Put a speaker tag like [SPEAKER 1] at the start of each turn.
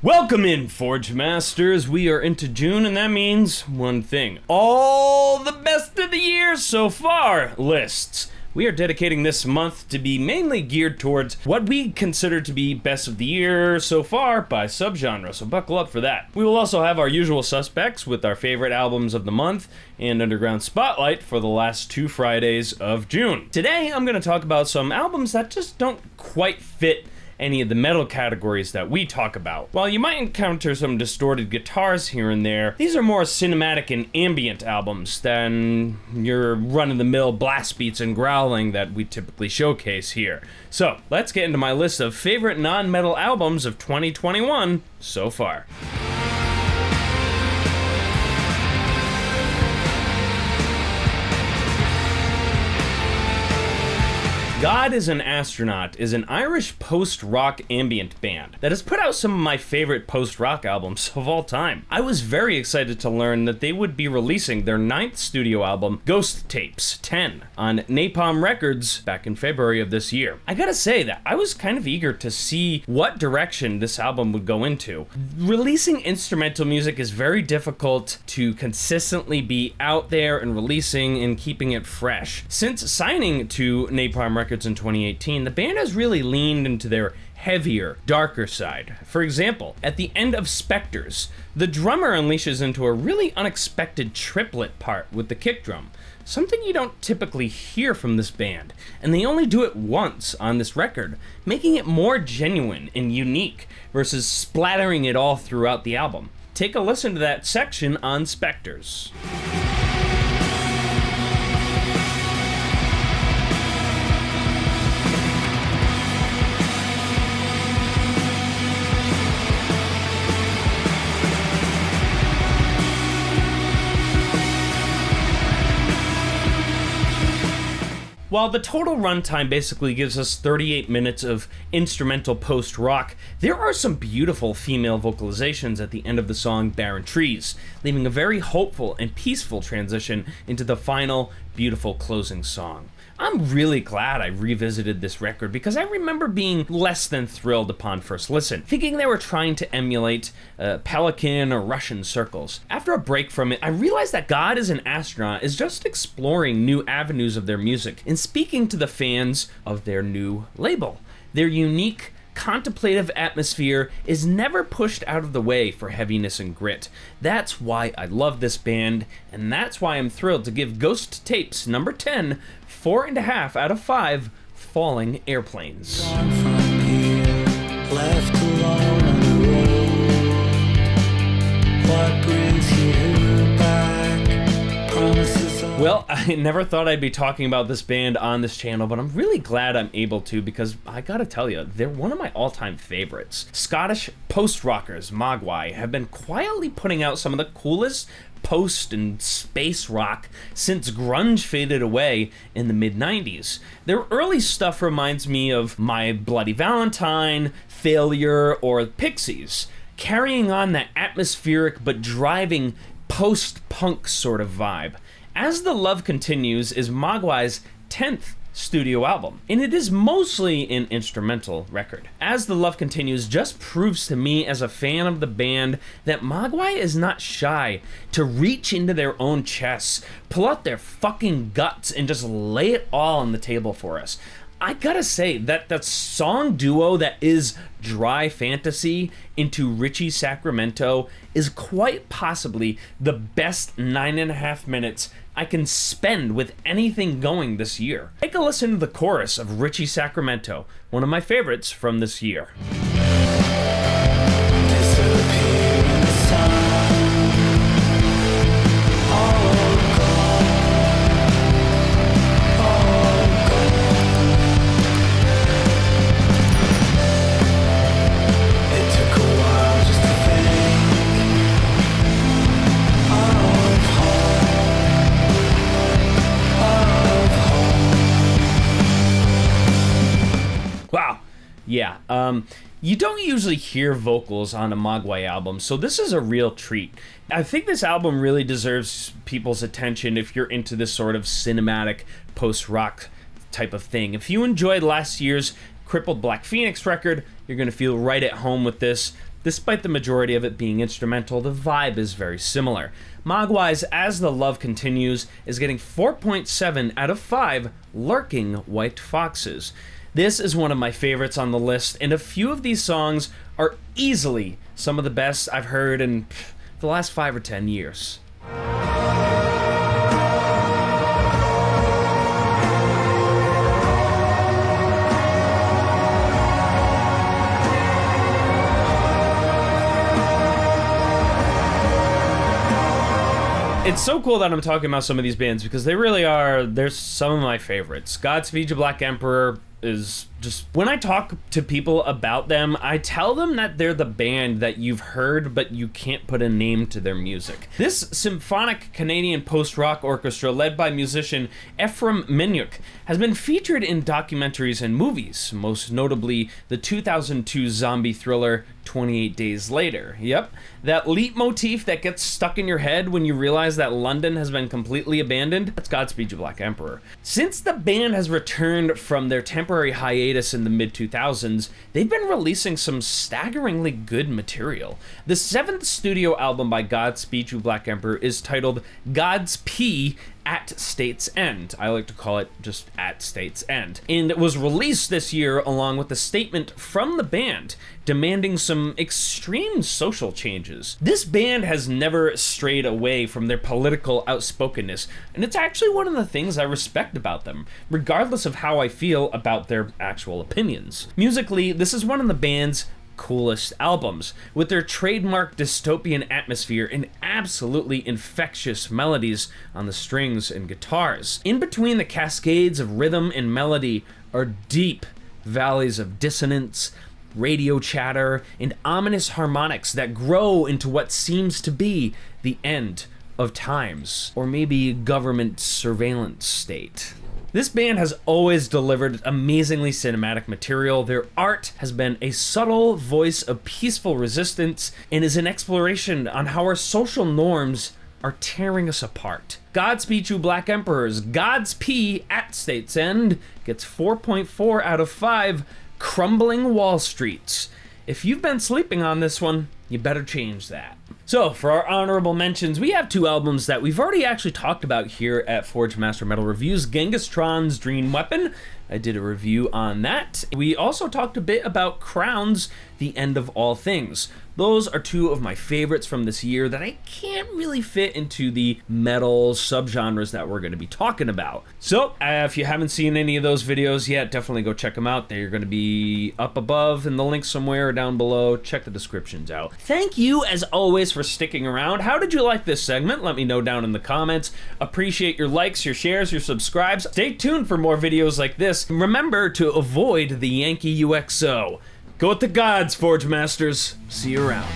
[SPEAKER 1] Welcome in, Forge Masters. We are into June, and that means one thing. All the best of the year so far lists. We are dedicating this month to be mainly geared towards what we consider to be best of the year so far by subgenre, so buckle up for that. We will also have our usual suspects with our favorite albums of the month and Underground Spotlight for the last 2 Fridays of June. Today, I'm going to talk about some albums that just don't quite fit any of the metal categories that we talk about. While you might encounter some distorted guitars here and there, these are more cinematic and ambient albums than your run-of-the-mill blast beats and growling that we typically showcase here. So, let's get into my list of favorite non-metal albums of 2021 so far. God is an Astronaut is an Irish post-rock ambient band that has put out some of my favorite post-rock albums of all time. I was very excited to learn that they would be releasing their 9th studio album, Ghost Tapes 10, on Napalm Records back in February of this year. I gotta say that I was kind of eager to see what direction this album would go into. Releasing instrumental music is very difficult to consistently be out there and releasing and keeping it fresh. Since signing to Napalm Records in 2018, the band has really leaned into their heavier, darker side. For example, at the end of Spectres, the drummer unleashes into a really unexpected triplet part with the kick drum, something you don't typically hear from this band, and they only do it once on this record, making it more genuine and unique versus splattering it all throughout the album. Take a listen to that section on Spectres. While the total runtime basically gives us 38 minutes of instrumental post-rock, there are some beautiful female vocalizations at the end of the song Barren Trees, leaving a very hopeful and peaceful transition into the final, beautiful closing song. I'm really glad I revisited this record because I remember being less than thrilled upon first listen, thinking they were trying to emulate Pelican or Russian Circles. After a break from it, I realized that God is an Astronaut is just exploring new avenues of their music and speaking to the fans of their new label. Their unique, contemplative atmosphere is never pushed out of the way for heaviness and grit. That's why I love this band, and that's why I'm thrilled to give Ghost Tapes number 10 4.5 out of 5 falling airplanes.
[SPEAKER 2] Gone from here, left alone on the road. What brings you back? Promises.
[SPEAKER 1] Well, I never thought I'd be talking about this band on this channel, but I'm really glad I'm able to because I gotta tell you, they're one of my all-time favorites. Scottish post-rockers, Mogwai, have been quietly putting out some of the coolest post and space rock since grunge faded away in the mid-90s. Their early stuff reminds me of My Bloody Valentine, Failure, or Pixies, carrying on that atmospheric but driving post-punk sort of vibe. As the Love Continues is Mogwai's 10th studio album, and it is mostly an instrumental record. As the Love Continues just proves to me as a fan of the band that Mogwai is not shy to reach into their own chests, pull out their fucking guts, and just lay it all on the table for us. I gotta say that song duo that is Dry Fantasy into Richie Sacramento is quite possibly the best 9.5 minutes I can spend with anything going this year. Take a listen to the chorus of Richie Sacramento, one of my favorites from this year. Yeah, you don't usually hear vocals on a Mogwai album, so this is a real treat. I think this album really deserves people's attention if you're into this sort of cinematic post-rock type of thing. If you enjoyed last year's Crippled Black Phoenix record, you're going to feel right at home with this. Despite the majority of it being instrumental, the vibe is very similar. Mogwai's As the Love Continues is getting 4.7 out of 5 lurking white foxes. This is one of my favorites on the list, and a few of these songs are easily some of the best I've heard in the last 5 or 10 years. It's so cool that I'm talking about some of these bands because they really are, they're some of my favorites. Godspeed, You Black Emperor is just, when I talk to people about them, I tell them that they're the band that you've heard, but you can't put a name to their music. This symphonic Canadian post-rock orchestra, led by musician Ephraim Minyuk, has been featured in documentaries and movies, most notably the 2002 zombie thriller 28 Days Later. Yep, that leitmotif that gets stuck in your head when you realize that London has been completely abandoned, that's Godspeed You Black Emperor. Since the band has returned from their temporary hiatus in the mid-2000s, they've been releasing some staggeringly good material. The 7th studio album by Godspeed You Black Emperor is titled Godspeed at State's End. I like to call it just At State's End. And it was released this year along with a statement from the band demanding some extreme social changes. This band has never strayed away from their political outspokenness, and it's actually one of the things I respect about them, regardless of how I feel about their actual opinions. Musically, this is one of the band's coolest albums, with their trademark dystopian atmosphere and absolutely infectious melodies on the strings and guitars. In between the cascades of rhythm and melody are deep valleys of dissonance, radio chatter, and ominous harmonics that grow into what seems to be the end of times, or maybe government surveillance state. This band has always delivered amazingly cinematic material. Their art has been a subtle voice of peaceful resistance and is an exploration on how our social norms are tearing us apart. Godspeed You Black Emperor's Godspeed at State's End gets 4.4 out of 5 crumbling wall streets. If you've been sleeping on this one, you better change that. So, for our honorable mentions, we have 2 albums that we've already actually talked about here at Forge Master Metal Reviews. Genghis Tron's Dream Weapon, I did a review on that. We also talked a bit about Crown's The End of All Things. Those are 2 of my favorites from this year that I can't really fit into the metal subgenres that we're going to be talking about. So, if you haven't seen any of those videos yet, definitely go check them out. They're going to be up above in the link somewhere or down below. Check the descriptions out. Thank you, as always, for sticking around. How did you like this segment? Let me know down in the comments. Appreciate your likes, your shares, your subscribes. Stay tuned for more videos like this. Remember to avoid the Yankee UXO. Go with the gods, Forge Masters. See you around.